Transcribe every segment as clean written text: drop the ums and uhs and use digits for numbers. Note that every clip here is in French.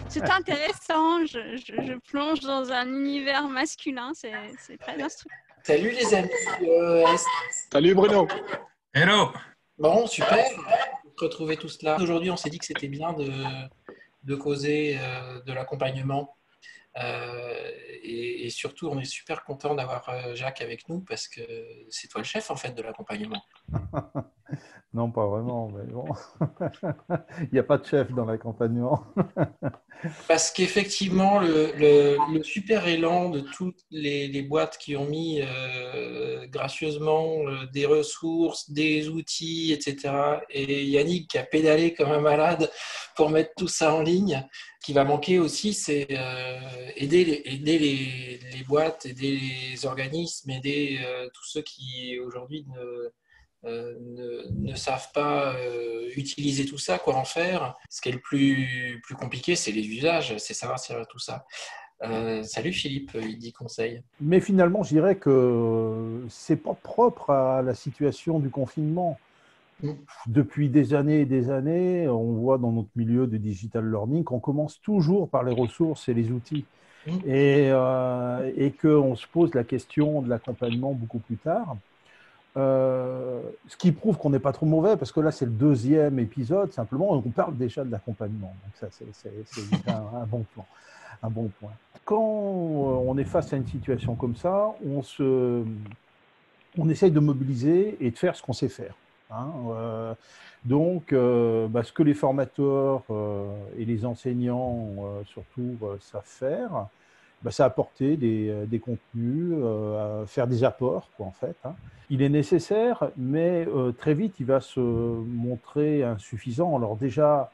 C'est intéressant, je plonge dans un univers masculin, c'est très instructif. Salut les amis. Salut Bruno. Hello! Bon, super. Retrouver tout cela. Aujourd'hui, on s'est dit que c'était bien de causer de l'accompagnement. Et surtout, on est super content d'avoir Jacques avec nous parce que c'est toi le chef en fait de l'accompagnement. Non, pas vraiment, mais bon. Il n'y a pas de chef dans l'accompagnement. Parce qu'effectivement, le super élan de toutes les boîtes qui ont mis gracieusement des ressources, des outils, etc. Et Yannick qui a pédalé comme un malade pour mettre tout ça en ligne. Ce qui va manquer aussi, c'est aider les boîtes, aider les organismes, aider tous ceux qui aujourd'hui ne savent pas utiliser tout ça, quoi en faire. Ce qui est le plus compliqué, c'est les usages, c'est savoir servir tout ça. Salut Philippe, il dit conseil. Mais finalement, je dirais que c'est pas propre à la situation du confinement. Depuis des années et des années, on voit dans notre milieu de digital learning qu'on commence toujours par les ressources et les outils. Et qu'on se pose la question de l'accompagnement beaucoup plus tard. Ce qui prouve qu'on n'est pas trop mauvais, parce que là, c'est le 2e épisode, simplement, on parle déjà de l'accompagnement. Donc ça, c'est un bon plan, un bon point. Quand on est face à une situation comme ça, on essaye de mobiliser et de faire ce qu'on sait faire. Donc, ce que les formateurs et les enseignants, surtout, savent faire, c'est apporter des contenus, faire des apports, quoi, en fait. Il est nécessaire, mais très vite, il va se montrer insuffisant. Alors déjà,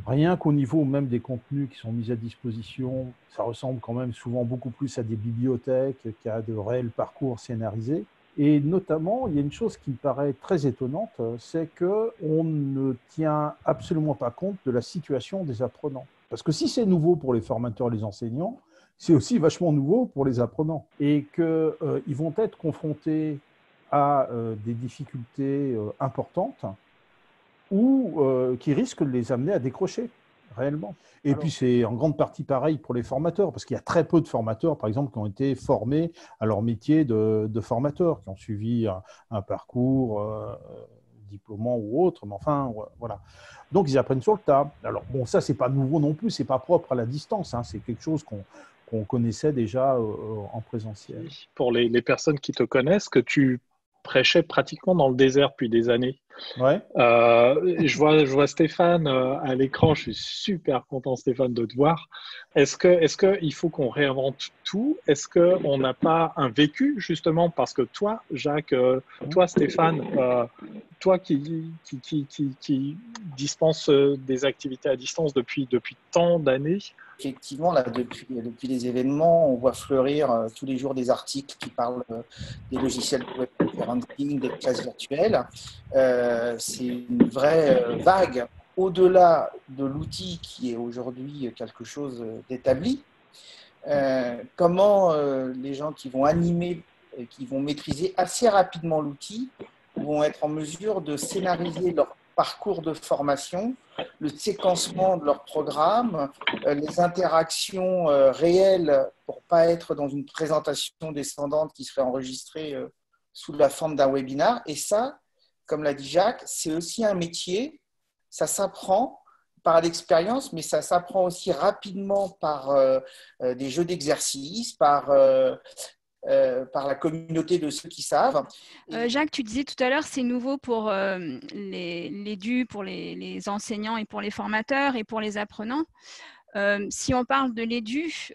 rien qu'au niveau même des contenus qui sont mis à disposition, ça ressemble quand même souvent beaucoup plus à des bibliothèques qu'à de réels parcours scénarisés. Et notamment, il y a une chose qui me paraît très étonnante, c'est qu'on ne tient absolument pas compte de la situation des apprenants. Parce que si c'est nouveau pour les formateurs et les enseignants, c'est aussi vachement nouveau pour les apprenants. Et qu'ils vont être confrontés à des difficultés importantes ou qui risquent de les amener à décrocher réellement. Et puis c'est en grande partie pareil pour les formateurs, parce qu'il y a très peu de formateurs, par exemple, qui ont été formés à leur métier de formateur, qui ont suivi un parcours diplômant ou autre, mais enfin, voilà. Donc ils apprennent sur le tas. Alors bon, ça c'est pas nouveau non plus, c'est pas propre à la distance, c'est quelque chose qu'on connaissait déjà en présentiel. Pour les personnes qui te connaissent, que tu prêchais pratiquement dans le désert depuis des années. Ouais. Je vois Stéphane à l'écran. Je suis super content, Stéphane, de te voir. Est-ce que il faut qu'on réinvente tout? Est-ce qu'on n'a pas un vécu, justement, parce que toi, Jacques, toi, Stéphane, toi qui dispense des activités à distance depuis tant d'années. Effectivement, là, depuis les événements, on voit fleurir tous les jours des articles qui parlent des logiciels de web conferencing, des classes virtuelles. C'est une vraie vague au-delà de l'outil qui est aujourd'hui quelque chose d'établi. Comment les gens qui vont animer, qui vont maîtriser assez rapidement l'outil, vont être en mesure de scénariser leur parcours de formation, le séquencement de leur programme, les interactions réelles pour ne pas être dans une présentation descendante qui serait enregistrée sous la forme d'un webinar. Et ça, comme l'a dit Jacques, c'est aussi un métier, ça s'apprend par l'expérience, mais ça s'apprend aussi rapidement par des jeux d'exercice, par la communauté de ceux qui savent. Jacques, tu disais tout à l'heure, c'est nouveau pour l'EDU, pour les enseignants et pour les formateurs et pour les apprenants. Si on parle de l'EDU,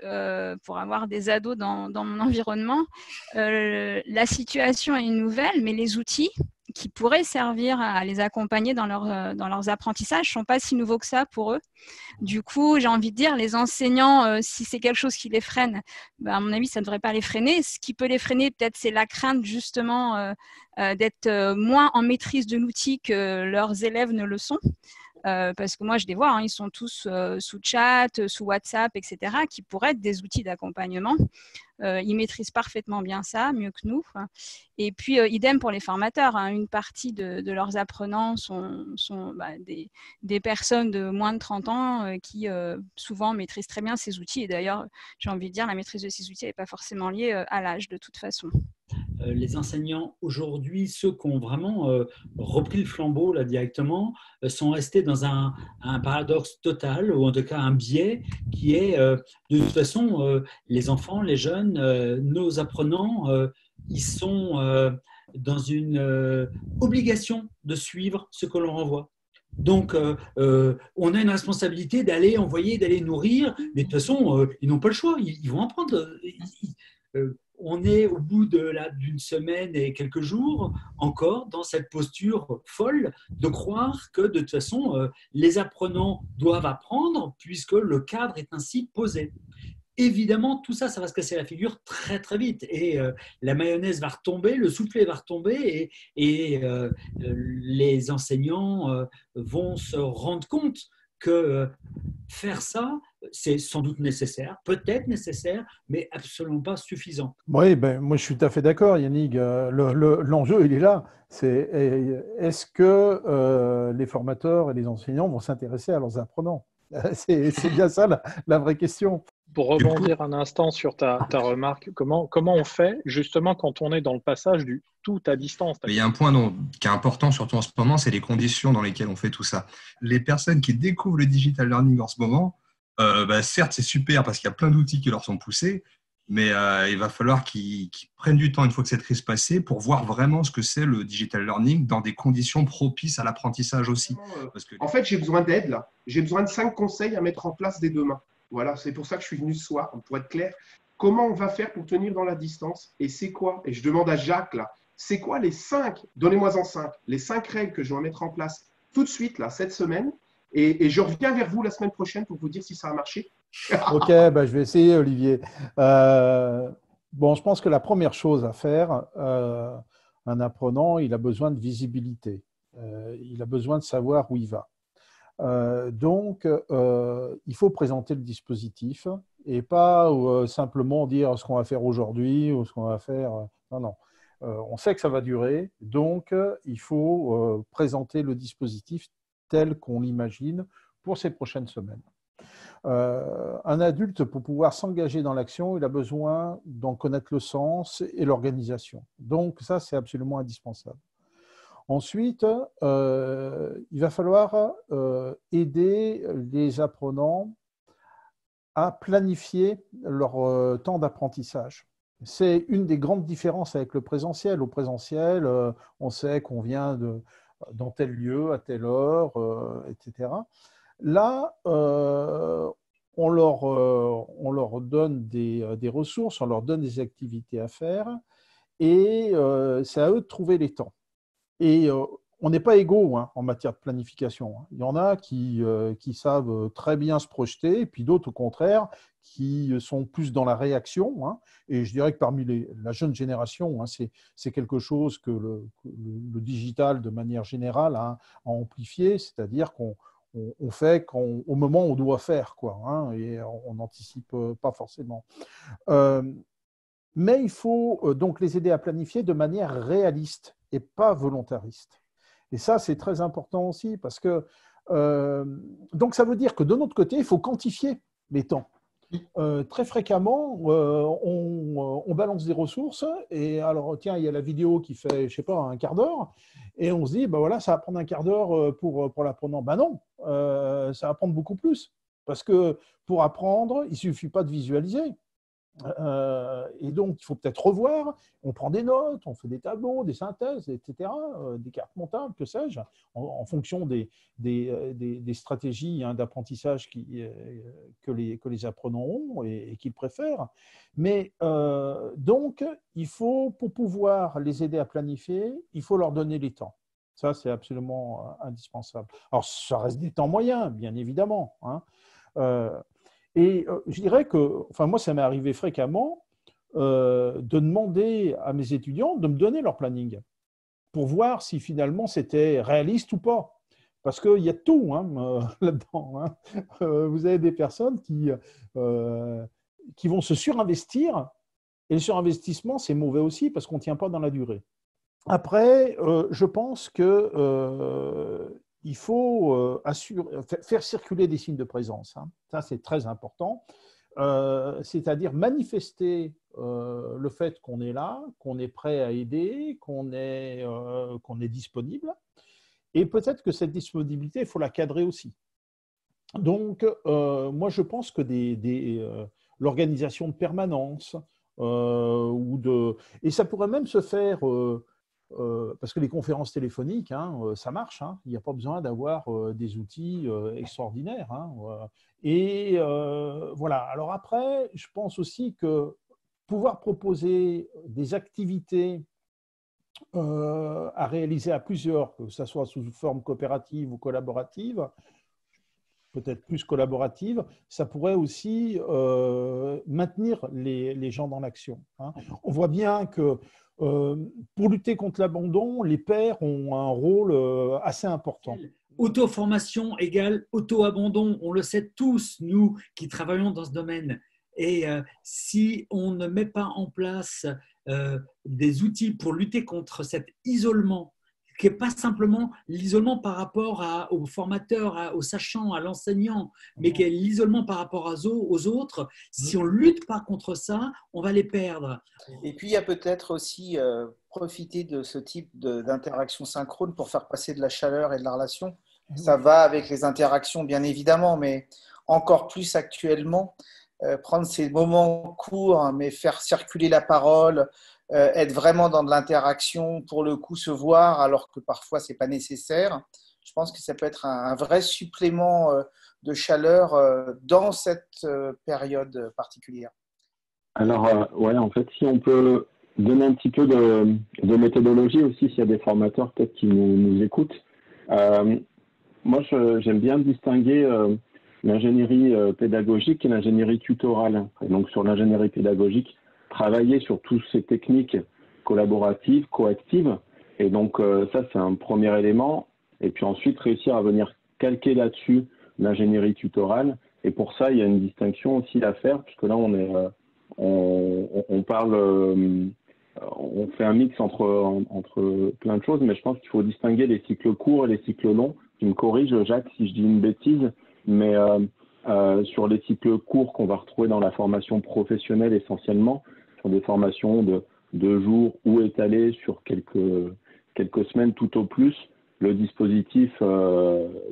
pour avoir des ados dans mon environnement, la situation est nouvelle, mais les outils qui pourraient servir à les accompagner dans leurs apprentissages ne sont pas si nouveaux que ça pour eux. Du coup, j'ai envie de dire, les enseignants, si c'est quelque chose qui les freine, à mon avis, ça ne devrait pas les freiner. Ce qui peut les freiner, peut-être, c'est la crainte justement d'être moins en maîtrise de l'outil que leurs élèves ne le sont. parce que moi, je les vois, hein, ils sont tous sous chat, sous WhatsApp, etc., qui pourraient être des outils d'accompagnement. Ils maîtrisent parfaitement bien ça, mieux que nous. Et puis, idem pour les formateurs. Hein, une partie de leurs apprenants sont des personnes de moins de 30 ans qui souvent maîtrisent très bien ces outils. Et d'ailleurs, j'ai envie de dire, la maîtrise de ces outils n'est pas forcément liée à l'âge de toute façon. Les enseignants aujourd'hui, ceux qui ont vraiment repris le flambeau là directement, sont restés dans un paradoxe total, ou en tout cas un biais qui est de toute façon les enfants, les jeunes, nos apprenants, ils sont dans une obligation de suivre ce que l'on renvoie. Donc, on a une responsabilité d'aller envoyer, d'aller nourrir, mais de toute façon, ils n'ont pas le choix, ils vont apprendre. On est au bout d'une semaine et quelques jours encore dans cette posture folle de croire que de toute façon, les apprenants doivent apprendre puisque le cadre est ainsi posé. Évidemment, tout ça, ça va se casser la figure très très vite et la mayonnaise va retomber, le soufflet va retomber et les enseignants vont se rendre compte que faire ça, c'est sans doute nécessaire, peut-être nécessaire, mais absolument pas suffisant. Oui, ben, moi je suis tout à fait d'accord, Yannick. L'enjeu, il est là. Est-ce que les formateurs et les enseignants vont s'intéresser à leurs apprenants? C'est bien ça la vraie question. Pour rebondir un instant sur ta remarque, comment on fait justement quand on est dans le passage du tout à distance? Il y a un point qui est important, surtout en ce moment, c'est les conditions dans lesquelles on fait tout ça. Les personnes qui découvrent le digital learning en ce moment, certes, c'est super parce qu'il y a plein d'outils qui leur sont poussés, mais il va falloir qu'ils prennent du temps une fois que cette crise passée pour voir vraiment ce que c'est le digital learning dans des conditions propices à l'apprentissage aussi. Parce que... En fait, j'ai besoin d'aide là. J'ai besoin de 5 conseils à mettre en place dès demain. Voilà, c'est pour ça que je suis venu ce soir, pour être clair. Comment on va faire pour tenir dans la distance? Et c'est quoi? Et je demande à Jacques, là, c'est quoi les 5, donnez-moi en 5, les 5 règles que je dois mettre en place tout de suite, là, cette semaine. Et je reviens vers vous la semaine prochaine pour vous dire si ça a marché. Ok, je vais essayer, Olivier. Je pense que la première chose à faire, un apprenant, il a besoin de visibilité. Il a besoin de savoir où il va. Donc, il faut présenter le dispositif et pas simplement dire ce qu'on va faire aujourd'hui ou ce qu'on va faire. Non. On sait que ça va durer, donc il faut présenter le dispositif tel qu'on l'imagine pour ces prochaines semaines. Un adulte, pour pouvoir s'engager dans l'action, il a besoin d'en connaître le sens et l'organisation. Donc, ça, c'est absolument indispensable. Ensuite, il va falloir aider les apprenants à planifier leur temps d'apprentissage. C'est une des grandes différences avec le présentiel. Au présentiel, on sait qu'on vient dans tel lieu, à telle heure, etc. Là, on leur donne des ressources, on leur donne des activités à faire et c'est à eux de trouver les temps. Et on n'est pas égaux en matière de planification. Il y en a qui savent très bien se projeter, et puis d'autres, au contraire, qui sont plus dans la réaction. Et je dirais que parmi la jeune génération, c'est quelque chose que le digital, de manière générale, a amplifié, c'est-à-dire qu'on fait au moment où on doit faire, et on n'anticipe pas forcément. Mais il faut donc les aider à planifier de manière réaliste et pas volontariste. Et ça, c'est très important aussi parce que donc ça veut dire que de notre côté, il faut quantifier les temps. Très fréquemment, on balance des ressources et alors tiens, il y a la vidéo qui fait, je sais pas, un quart d'heure et on se dit, voilà, ça va prendre un quart d'heure pour l'apprenant. Non, ça va prendre beaucoup plus parce que pour apprendre, il ne suffit pas de visualiser. Et donc, il faut peut-être revoir, on prend des notes, on fait des tableaux, des synthèses, etc., des cartes montables, que sais-je, en fonction des stratégies d'apprentissage que les apprenants ont et qu'ils préfèrent. Mais donc, il faut, pour pouvoir les aider à planifier, il faut leur donner les temps. Ça, c'est absolument indispensable. Alors, ça reste des temps moyens, bien évidemment, et je dirais que, moi, ça m'est arrivé fréquemment de demander à mes étudiants de me donner leur planning pour voir si finalement c'était réaliste ou pas. Parce qu'il y a tout là-dedans. Vous avez des personnes qui vont se surinvestir, et le surinvestissement, c'est mauvais aussi parce qu'on ne tient pas dans la durée. Après, je pense qu'il faut faire circuler des signes de présence. Ça, c'est très important. C'est-à-dire manifester le fait qu'on est là, qu'on est prêt à aider, qu'on est disponible. Et peut-être que cette disponibilité, il faut la cadrer aussi. Donc, moi, je pense que l'organisation de permanence, et ça pourrait même se faire, parce que les conférences téléphoniques, ça marche. Il n'y a pas besoin d'avoir des outils extraordinaires. Et voilà. Alors après, je pense aussi que pouvoir proposer des activités à réaliser à plusieurs, que ce soit sous forme coopérative ou collaborative, peut-être plus collaborative, ça pourrait aussi maintenir les gens dans l'action. On voit bien que pour lutter contre l'abandon, les pairs ont un rôle assez important. Auto-formation égale auto-abandon, on le sait tous, nous qui travaillons dans ce domaine. Et si on ne met pas en place des outils pour lutter contre cet isolement, qui n'est pas simplement l'isolement par rapport au formateur, aux sachants, à l'enseignant, mais qui est l'isolement par rapport aux autres, si on ne lutte pas contre ça, on va les perdre. Et puis, il y a peut-être aussi profiter de ce type d'interaction synchrone pour faire passer de la chaleur et de la relation. Ça va avec les interactions, bien évidemment, mais encore plus actuellement, prendre ces moments courts, mais faire circuler la parole, être vraiment dans de l'interaction, pour le coup se voir, alors que parfois ce n'est pas nécessaire. Je pense que ça peut être un vrai supplément de chaleur dans cette période particulière. Alors, ouais, en fait, si on peut donner un petit peu de méthodologie aussi, s'il y a des formateurs peut-être qui nous écoutent. Moi, j'aime bien distinguer l'ingénierie pédagogique et l'ingénierie tutorale. Et donc, sur l'ingénierie pédagogique, travailler sur toutes ces techniques collaboratives, coactives. Et donc, ça, c'est un premier élément. Et puis ensuite, réussir à venir calquer là-dessus l'ingénierie tutorale. Et pour ça, il y a une distinction aussi à faire, puisque là, on parle, on fait un mix entre plein de choses, mais je pense qu'il faut distinguer les cycles courts et les cycles longs. Tu me corriges, Jacques, si je dis une bêtise, mais sur les cycles courts qu'on va retrouver dans la formation professionnelle essentiellement, sur des formations de 2 jours ou étalées sur quelques semaines tout au plus, le dispositif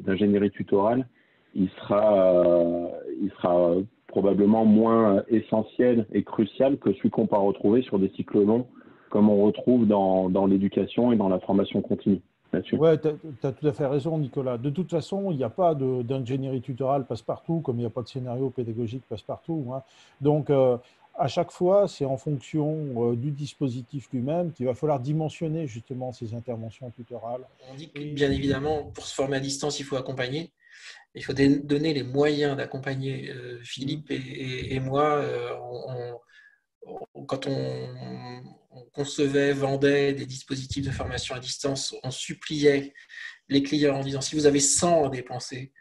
d'ingénierie tutorale, il sera probablement moins essentiel et crucial que celui qu'on va retrouver sur des cycles longs, comme on retrouve dans l'éducation et dans la formation continue. Oui, tu as tout à fait raison, Nicolas. De toute façon, il n'y a pas d'ingénierie tutorale passe-partout, comme il n'y a pas de scénario pédagogique passe-partout. Donc, à chaque fois, c'est en fonction du dispositif lui-même qu'il va falloir dimensionner justement ces interventions tutorales. On dit que, bien évidemment, pour se former à distance, il faut accompagner. Il faut donner les moyens d'accompagner. Philippe et moi, quand on concevait, vendait des dispositifs de formation à distance, on suppliait les clients en disant, si vous avez 100 à dépenser,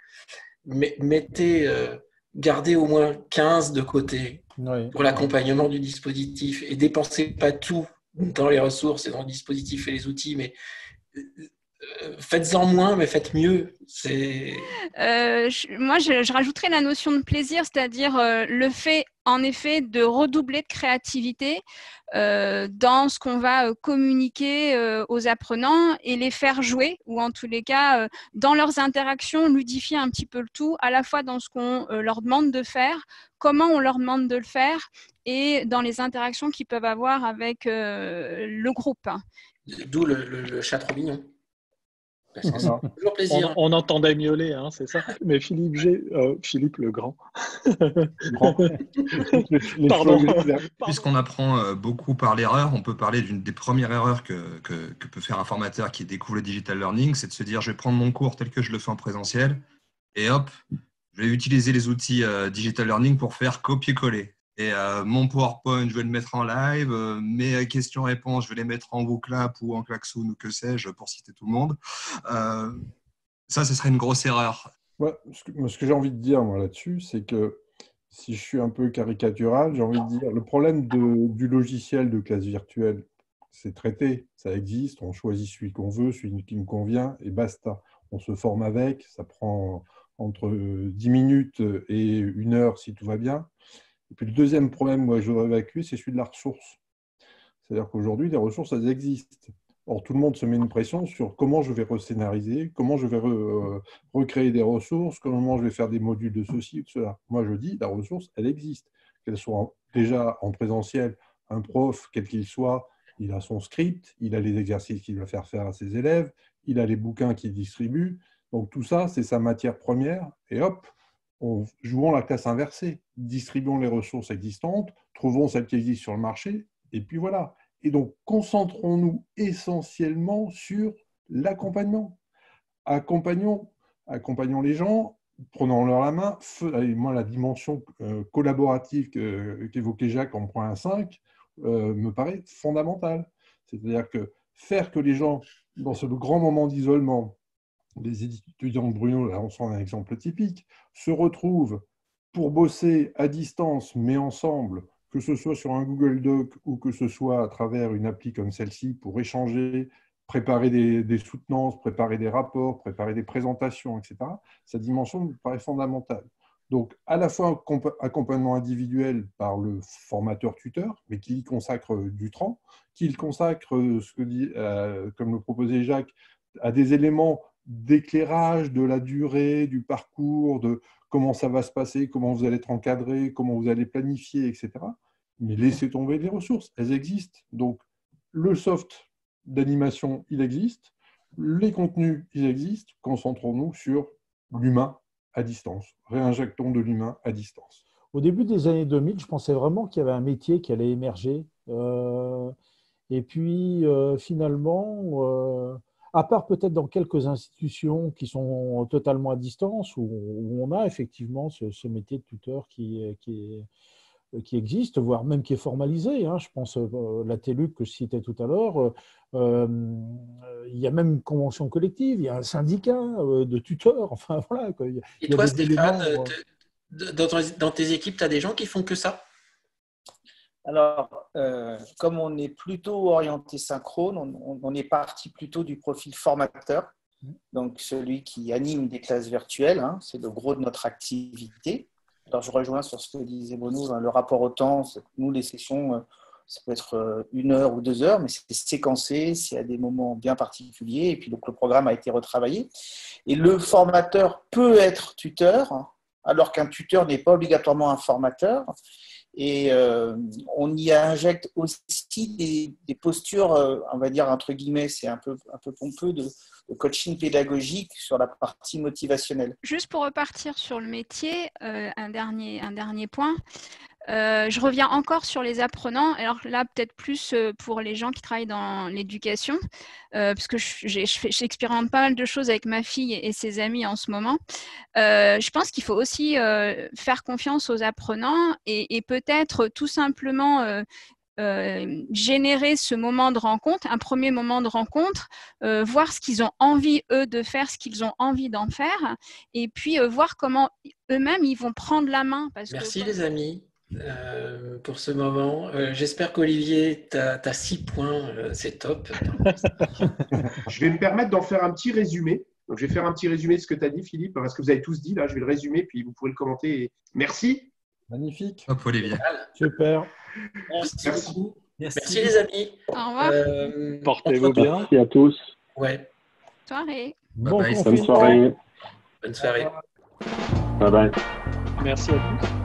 gardez au moins 15 de côté pour l'accompagnement du dispositif et dépensez pas tout dans les ressources et dans le dispositif et les outils, mais faites-en moins, mais faites mieux. Moi, je rajouterais la notion de plaisir, c'est-à-dire le fait, en effet, de redoubler de créativité dans ce qu'on va communiquer aux apprenants et les faire jouer, ou en tous les cas, dans leurs interactions, ludifier un petit peu le tout, à la fois dans ce qu'on leur demande de faire, comment on leur demande de le faire, et dans les interactions qu'ils peuvent avoir avec le groupe. D'où le chat trop mignon. Toujours plaisir. On entendait miauler, c'est ça. Mais Philippe le Grand. Pardon. Puisqu'on apprend beaucoup par l'erreur, on peut parler d'une des premières erreurs que peut faire un formateur qui découvre le digital learning, c'est de se dire je vais prendre mon cours tel que je le fais en présentiel et hop, je vais utiliser les outils digital learning pour faire copier-coller. Et mon PowerPoint, je vais le mettre en live. Mes questions-réponses, je vais les mettre en WooClap ou en Klaxoon ou que sais-je, pour citer tout le monde. Ça, ce serait une grosse erreur. Ouais, ce que j'ai envie de dire, moi, là-dessus, c'est que si je suis un peu caricatural, j'ai envie de dire, le problème du logiciel de classe virtuelle, c'est traité, ça existe, on choisit celui qu'on veut, celui qui nous convient, et basta. On se forme avec, ça prend entre 10 minutes et 1 heure si tout va bien. Et puis le deuxième problème, moi, que je voudrais évacuer, c'est celui de la ressource. C'est-à-dire qu'aujourd'hui, les ressources, elles existent. Or, tout le monde se met une pression sur comment je vais rescénariser, comment je vais recréer des ressources, comment je vais faire des modules de ceci ou de cela. Moi, je dis, la ressource, elle existe. Qu'elle soit déjà en présentiel, un prof, quel qu'il soit, il a son script, il a les exercices qu'il va faire à ses élèves, il a les bouquins qu'il distribue. Donc, tout ça, c'est sa matière première. Et hop, jouons la classe inversée. Distribuons les ressources existantes, trouvons celles qui existent sur le marché, et puis voilà. Et donc, concentrons-nous essentiellement sur l'accompagnement. Accompagnons les gens, prenons-leur la main. Moi, la dimension collaborative qu'évoquait Jacques en point 1.5 me paraît fondamentale. C'est-à-dire que faire que les gens, dans ce grand moment d'isolement, les étudiants de Bruno, là, on sent un exemple typique, se retrouvent pour bosser à distance, mais ensemble, que ce soit sur un Google Doc ou que ce soit à travers une appli comme celle-ci pour échanger, préparer des soutenances, préparer des rapports, préparer des présentations, etc. Sa dimension me paraît fondamentale. Donc, à la fois accompagnement individuel par le formateur-tuteur, mais qui y consacre du temps, qui le consacre, comme le proposait Jacques, à des éléments d'éclairage de la durée, du parcours, de comment ça va se passer, comment vous allez être encadré, comment vous allez planifier, etc. Mais laissez tomber les ressources, elles existent. Donc, le soft d'animation, il existe. Les contenus, ils existent. Concentrons-nous sur l'humain à distance. Réinjectons de l'humain à distance. Au début des années 2000, je pensais vraiment qu'il y avait un métier qui allait émerger. Et puis, finalement, à part peut-être dans quelques institutions qui sont totalement à distance, où on a effectivement ce métier de tuteur qui existe, voire même qui est formalisé. Je pense à la TELUC que je citais tout à l'heure. Il y a même une convention collective, il y a un syndicat de tuteurs. Enfin, voilà, quoi. Et toi, Stéphane, dans tes équipes, tu as des gens qui font que ça? Alors, comme on est plutôt orienté synchrone, on est parti plutôt du profil formateur, donc celui qui anime des classes virtuelles, c'est le gros de notre activité. Alors, je rejoins sur ce que disait Bruno, le rapport au temps. Nous, les sessions, ça peut être 1 heure ou 2 heures, mais c'est séquencé, c'est à des moments bien particuliers, et puis donc le programme a été retravaillé. Et le formateur peut être tuteur, alors qu'un tuteur n'est pas obligatoirement un formateur. Et on y injecte aussi des postures, on va dire entre guillemets, c'est un peu pompeux, de coaching pédagogique sur la partie motivationnelle. Juste pour repartir sur le métier, un dernier point. Je reviens encore sur les apprenants. Alors là, peut-être plus pour les gens qui travaillent dans l'éducation, parce que j'expérimente pas mal de choses avec ma fille et ses amis en ce moment. Je pense qu'il faut aussi faire confiance aux apprenants et peut-être tout simplement générer ce moment de rencontre, un premier moment de rencontre, voir ce qu'ils ont envie, eux, de faire, ce qu'ils ont envie d'en faire, et puis voir comment eux-mêmes, ils vont prendre la main. Merci les amis. Pour ce moment. J'espère qu'Olivier, tu as 6 points, c'est top. Je vais me permettre d'en faire un petit résumé. Donc, je vais faire un petit résumé de ce que tu as dit, Philippe, parce que vous avez tous dit, là, je vais le résumer, puis vous pourrez le commenter. Merci. Magnifique. Hop, Olivier. Super. Merci beaucoup. Merci les amis. Au revoir. Portez-vous bien. Merci à tous. Ouais. Soirée. Bon Bye bye. Bonne soirée. Bonne soirée. Bye bye. Merci à tous.